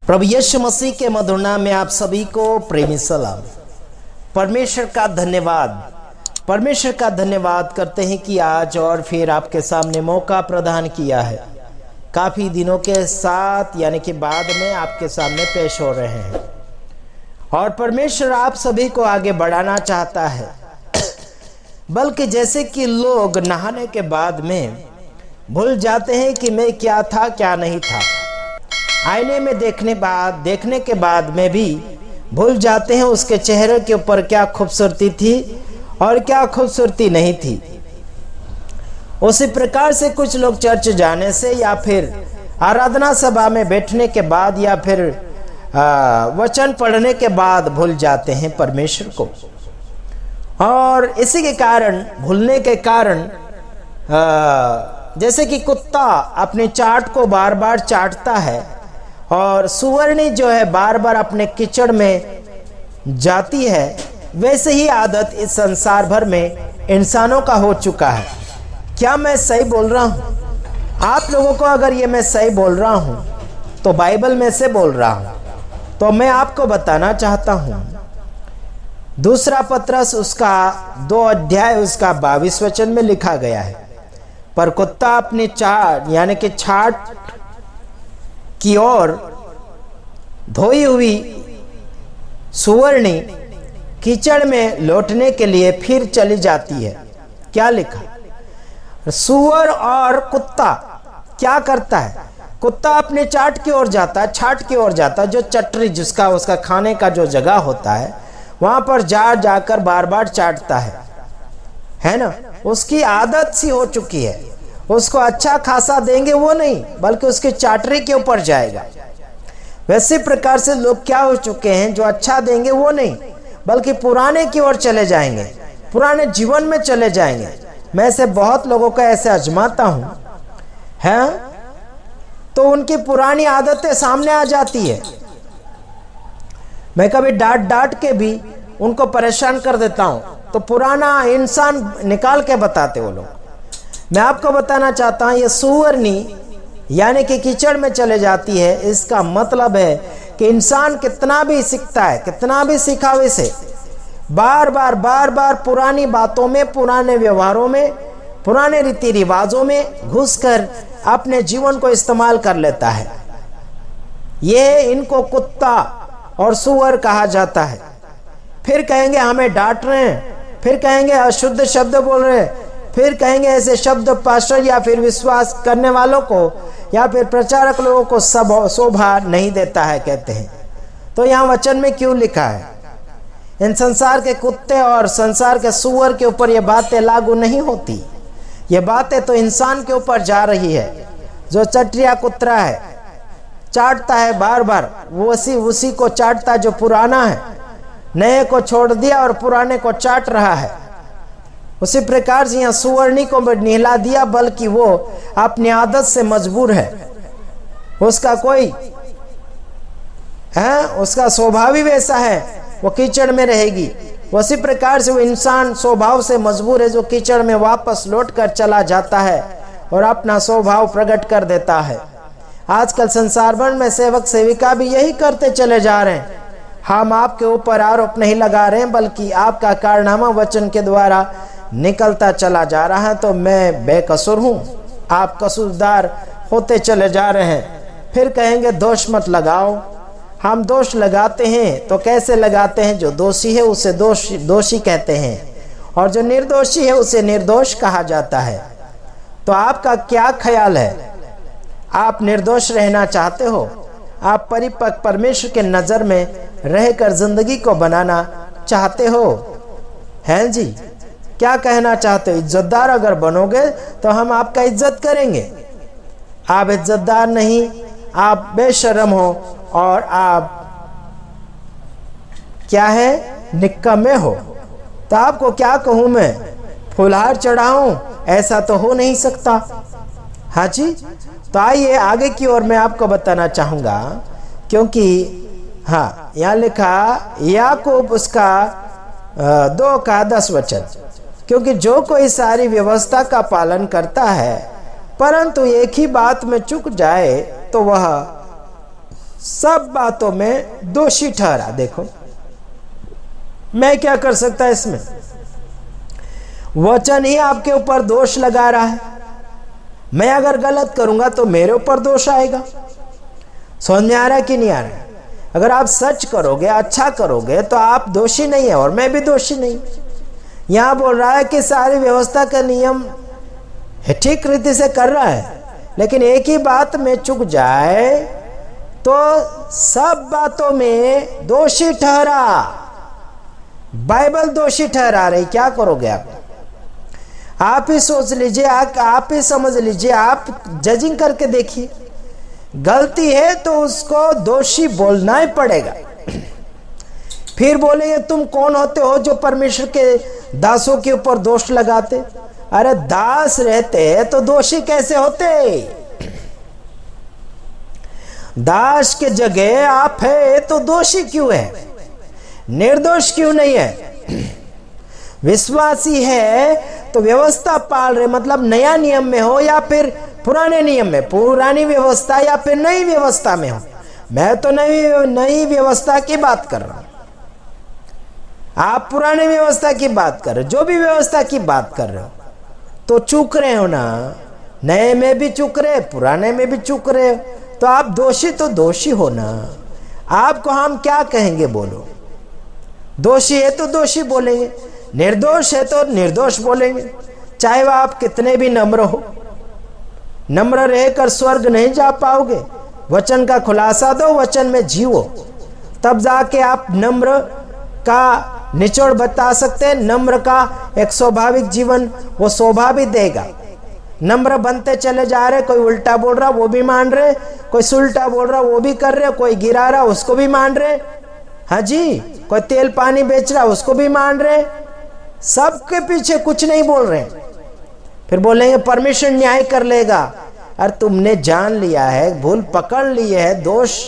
प्रभु यीशु मसीह के मधुर नाम में आप सभी को प्रेमी सलाम। परमेश्वर का धन्यवाद करते हैं कि आज और फिर आपके सामने मौका प्रदान किया है। काफ़ी दिनों के साथ यानी कि बाद में आपके सामने पेश हो रहे हैं और परमेश्वर आप सभी को आगे बढ़ाना चाहता है। बल्कि जैसे कि लोग नहाने के बाद में भूल जाते हैं कि मैं क्या था क्या नहीं था, आईने में देखने के बाद में भी भूल जाते हैं उसके चेहरे के ऊपर क्या खूबसूरती थी और क्या खूबसूरती नहीं थी। उसी प्रकार से कुछ लोग चर्च जाने से या फिर आराधना सभा में बैठने के बाद या फिर वचन पढ़ने के बाद भूल जाते हैं परमेश्वर को। और इसी के कारण, भूलने के कारण, जैसे कि कुत्ता अपने चाट को बार बार चाटता है और सुवर्णी जो है बार बार अपने कीचड़ में जाती है, वैसे ही आदत इस संसार भर में इंसानों का हो चुका है। क्या मैं सही बोल रहा हूँ? आप लोगों को अगर ये मैं सही बोल रहा हूँ तो बाइबल में से बोल रहा हूँ, तो मैं आपको बताना चाहता हूँ। दूसरा पत्रस उसका 2 अध्याय उसका 22 वचन में लिखा गया है, पर कुत्ता अपनी चाट यानी कि छाट की ओर धोई हुई सुवर्णी कीचड़ में लौटने के लिए फिर चली जाती है। क्या लिखा? सुअर और कुत्ता क्या करता है? कुत्ता अपने चाट की ओर जाता है, छाट की ओर जाता है, जो चटरी जिसका उसका खाने का जो जगह होता है वहां पर जाकर बार बार चाटता है ना। उसकी आदत सी हो चुकी है। उसको अच्छा खासा देंगे वो नहीं, बल्कि उसके चाटरी के ऊपर जाएगा। वैसे प्रकार से लोग क्या हो चुके हैं, जो अच्छा देंगे वो नहीं, बल्कि पुराने की ओर चले जाएंगे, पुराने जीवन में चले जाएंगे। मैं ऐसे बहुत लोगों को ऐसे आजमाता हूँ हैं, तो उनकी पुरानी आदतें सामने आ जाती है। मैं कभी डांट के भी उनको परेशान कर देता हूँ, तो पुराना इंसान निकाल के बताते वो लोग। मैं आपको बताना चाहता हूँ, ये सुवर्णी यानी कि कीचड़ में चले जाती है। इसका मतलब है कि इंसान कितना भी सीखता है, कितना भी सिखावे से बार बार पुरानी बातों में, पुराने व्यवहारों में, पुराने रीति रिवाजों में घुसकर अपने जीवन को इस्तेमाल कर लेता है। ये इनको कुत्ता और सुअर कहा जाता है। फिर कहेंगे हमें डांट रहे हैं, फिर कहेंगे अशुद्ध शब्द बोल रहे हैं, फिर कहेंगे ऐसे शब्द पास्टर या फिर विश्वास करने वालों को या फिर प्रचारक लोगों को सब शोभा नहीं देता है कहते हैं। तो यहाँ वचन में क्यों लिखा है? इन संसार के कुत्ते और संसार के सुअर के ऊपर ये बातें लागू नहीं होती। ये बातें तो इंसान के ऊपर जा रही है, जो चटरिया कुत्रा है, चाटता है बार बार, वो उसी को चाटता जो पुराना है, नए को छोड़ दिया और पुराने को चाट रहा है। उसी प्रकार से यहाँ सुवर्णी को निहला दिया, बल्कि वो अपनी आदत से मजबूर है। उसका कोई है, उसका स्वभाव ही वैसा है, वो कीचड़ में रहेगी। उसी प्रकार से वो इंसान स्वभाव से मजबूर है, जो कीचड़ में वापस लौट कर चला जाता है और अपना स्वभाव प्रकट कर देता है। आजकल संसार भर में सेवक सेविका भी यही करते चले जा रहे हैं। हम आपके ऊपर आरोप नहीं लगा रहे हैं, बल्कि आपका कारनामा वचन के द्वारा निकलता चला जा रहा है। तो मैं बेकसूर हूँ, आप कसूरदार होते चले जा रहे हैं। फिर कहेंगे दोष मत लगाओ। हम दोष लगाते हैं तो कैसे लगाते हैं? जो दोषी है उसे दोषी कहते हैं और जो निर्दोषी है उसे निर्दोष कहा जाता है। तो आपका क्या ख्याल है? आप निर्दोष रहना चाहते हो? आप परिपक्व परमेश्वर के नज़र में रहकर जिंदगी को बनाना चाहते हो? हैं जी? क्या कहना चाहते हो? इज्जतदार अगर बनोगे तो हम आपका इज्जत करेंगे। आप इज्जतदार नहीं, आप बेशर्म हो और आप क्या है, निक्कमे हो। तो आपको क्या कहूँ मैं? फुलहार चढ़ाऊं? ऐसा तो हो नहीं सकता। हाँ जी, तो आइए आगे की ओर मैं आपको बताना चाहूँगा, क्योंकि हाँ यहाँ लिखा याकूब उसका 2:10 वचन, क्योंकि जो कोई सारी व्यवस्था का पालन करता है परंतु एक ही बात में चूक जाए तो वह सब बातों में दोषी ठहरा। देखो मैं क्या कर सकता इसमें? वचन ही आपके ऊपर दोष लगा रहा है। मैं अगर गलत करूंगा तो मेरे ऊपर दोष आएगा। समझ में आ रहा है कि नहीं आ रहा है? अगर आप सच करोगे, अच्छा करोगे तो आप दोषी नहीं है और मैं भी दोषी नहीं। यहां बोल रहा है कि सारी व्यवस्था का नियम ठीक रीति से कर रहा है, लेकिन एक ही बात में चूक जाए तो सब बातों में दोषी ठहरा। बाइबल दोषी ठहरा रही। क्या करोगे आप ही सोच लीजिए, आप ही समझ लीजिए, आप जजिंग करके देखिए। गलती है तो उसको दोषी बोलना ही पड़ेगा। फिर बोलेंगे तुम कौन होते हो जो परमेश्वर के दासों के ऊपर दोष लगाते? अरे दास रहते तो दोषी कैसे होते? दास के जगह आप है तो दोषी क्यों है? निर्दोष क्यों नहीं है? विश्वासी है तो व्यवस्था पाल रहे, मतलब नया नियम में हो या फिर पुराने नियम में, पुरानी व्यवस्था या फिर नई व्यवस्था में हो। मैं तो नई व्यवस्था की बात कर रहा हूं, आप पुराने व्यवस्था की बात कर रहे हो। जो भी व्यवस्था की बात कर रहे हो तो चूक रहे हो ना। नए में भी चूक रहे, पुराने में भी चूक रहे हो, तो आप दोषी तो दोषी हो ना। आपको हम क्या कहेंगे? बोलो। दोषी है तो दोषी बोलेंगे, निर्दोष है तो निर्दोष बोलेंगे, चाहे वह आप कितने भी नम्र हो। नम्र रहकर स्वर्ग नहीं जा पाओगे। वचन का खुलासा दो, वचन में जीवो, तब जाके आप नम्र का निचोड़ बता सकते हैं। नम्र का एक स्वाभाविक जीवन वो शोभा भी देगा। नम्र बनते चले जा रहे, कोई उल्टा बोल रहा वो भी मान रहे, कोई सुल्टा बोल रहा वो भी कर रहे, कोई गिरा रहा उसको भी मान रहे, हाँ जी, कोई तेल पानी बेच रहा उसको भी मान रहे, सबके पीछे कुछ नहीं बोल रहे। फिर बोलेंगे परमेश्वर न्याय कर लेगा। अरे तुमने जान लिया है, भूल पकड़ ली है, दोष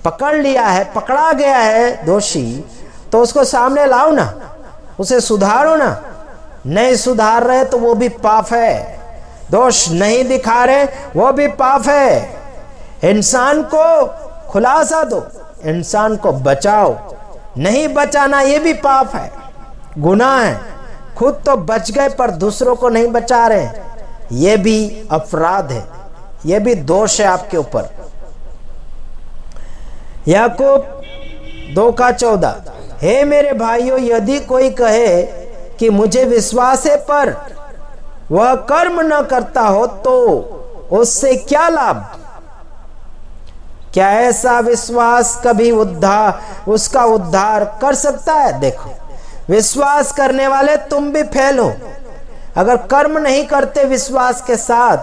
पकड़ लिया है, पकड़ा गया है दोषी, तो उसको सामने लाओ ना, उसे सुधारो ना। नहीं सुधार रहे तो वो भी पाप है। दोष नहीं दिखा रहे वो भी पाप है। इंसान को खुलासा दो, इंसान को बचाओ। नहीं बचाना ये भी पाप है, गुनाह है। खुद तो बच गए पर दूसरों को नहीं बचा रहे, ये भी अपराध है, ये भी दोष है आपके ऊपर। याकूब 2:14, हे मेरे भाइयों, यदि कोई कहे कि मुझे विश्वास है पर वह कर्म न करता हो तो उससे क्या लाभ? क्या ऐसा विश्वास कभी उसका उद्धार कर सकता है? देखो, विश्वास करने वाले तुम भी फेल हो। अगर कर्म नहीं करते विश्वास के साथ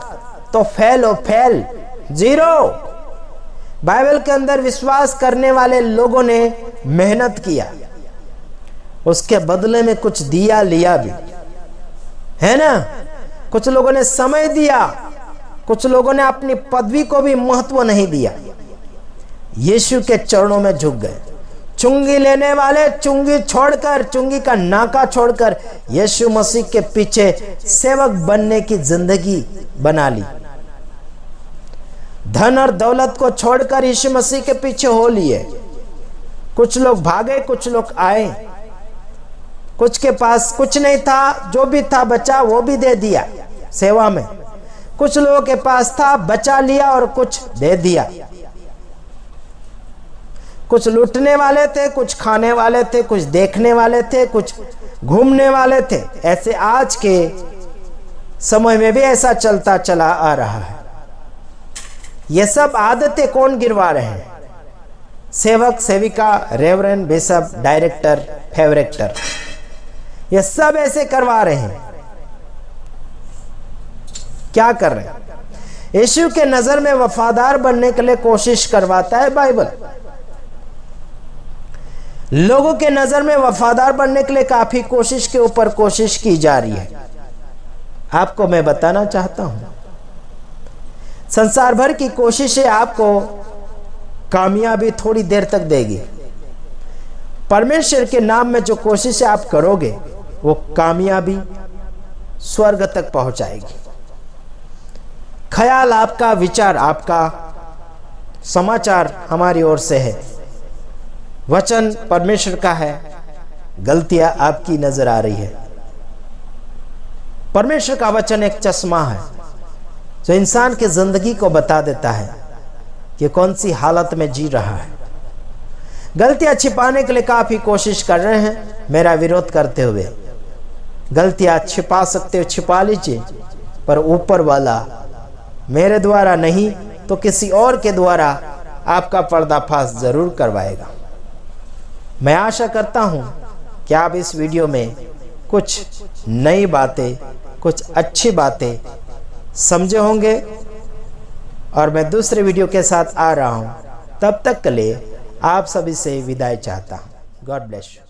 तो फेल हो, फेल, जीरो। बाइबल के अंदर विश्वास करने वाले लोगों ने मेहनत किया, उसके बदले में कुछ दिया लिया भी, है ना। कुछ लोगों ने समय दिया, कुछ लोगों ने अपनी पदवी को भी महत्व नहीं दिया, यीशु के चरणों में झुक गए। चुंगी लेने वाले चुंगी छोड़कर, चुंगी का नाका छोड़कर यीशु मसीह के पीछे सेवक बनने की जिंदगी बना ली। धन और दौलत को छोड़कर यीशु मसीह के पीछे हो लिए। कुछ लोग भागे, कुछ लोग आए, कुछ के पास कुछ नहीं था, जो भी था बचा वो भी दे दिया सेवा में। कुछ लोगों के पास था, बचा लिया और कुछ दे दिया। कुछ लूटने वाले थे, कुछ खाने वाले थे, कुछ देखने वाले थे, कुछ घूमने वाले थे। ऐसे आज के समय में भी ऐसा चलता चला आ रहा है। ये सब आदतें कौन गिरवा रहे हैं? सेवक, सेविका, रेवरेंड, बिशप, डायरेक्टर, फेवरेक्टर, ये सब ऐसे करवा रहे हैं। क्या कर रहे हैं? यीशु के नजर में वफादार बनने के लिए कोशिश करवाता है बाइबल। लोगों के नजर में वफादार बनने के लिए काफी कोशिश के ऊपर कोशिश की जा रही है। आपको मैं बताना चाहता हूं, संसार भर की कोशिशें आपको कामयाबी थोड़ी देर तक देगी। परमेश्वर के नाम में जो कोशिशें आप करोगे वो कामयाबी स्वर्ग तक पहुंचाएगी। ख्याल आपका, विचार आपका समाचार हमारी ओर से है, वचन परमेश्वर का है, गलतियां आपकी नजर आ रही है। परमेश्वर का वचन एक चश्मा है जो इंसान की जिंदगी को बता देता है कि कौन सी हालत में जी रहा है। गलतियां छिपाने के लिए काफी कोशिश कर रहे हैं मेरा विरोध करते हुए। गलतियां छिपा सकते हो, छिपा लीजिए, पर ऊपर वाला मेरे द्वारा नहीं तो किसी और के द्वारा आपका पर्दाफाश जरूर करवाएगा। मैं आशा करता हूं कि आप इस वीडियो में कुछ नई बातें, कुछ अच्छी बातें समझे होंगे, और मैं दूसरे वीडियो के साथ आ रहा हूं। तब तक के लिए आप सभी से विदाई चाहता हूं। God bless you.